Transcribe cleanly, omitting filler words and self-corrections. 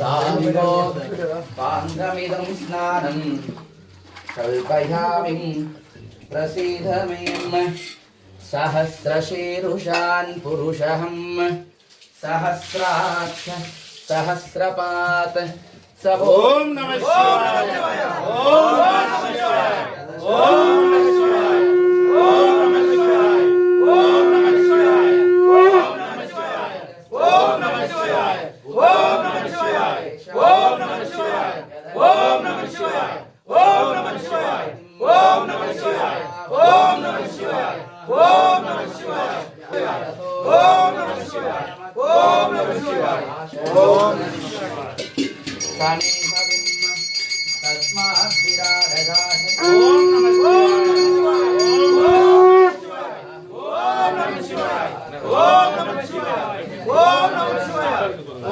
सामिरो पान्धमिदं स्नानं कल्पयामि प्रसीद मे सहस्रशीरुषान् पुरुषहं सहस्राक्ष सहस्रपात् ओम नमः शिवाय ओम नमः शिवाय ओम नमः शिवाय ओम नमः शिवाय ओम नमः शिवाय ओम नमः शिवाय ओम नमः शिवाय ओम नमः शिवाय ओम नमः शिवाय ओम नमः शिवाय ओम नमः शिवाय ओम नमः शिवाय ओम नमः शिवाय ओम नमः शिवाय ओम नमः शिवाय ओम नमः शिवाय तस्मात् विराजगाः ओम नमः शिवाय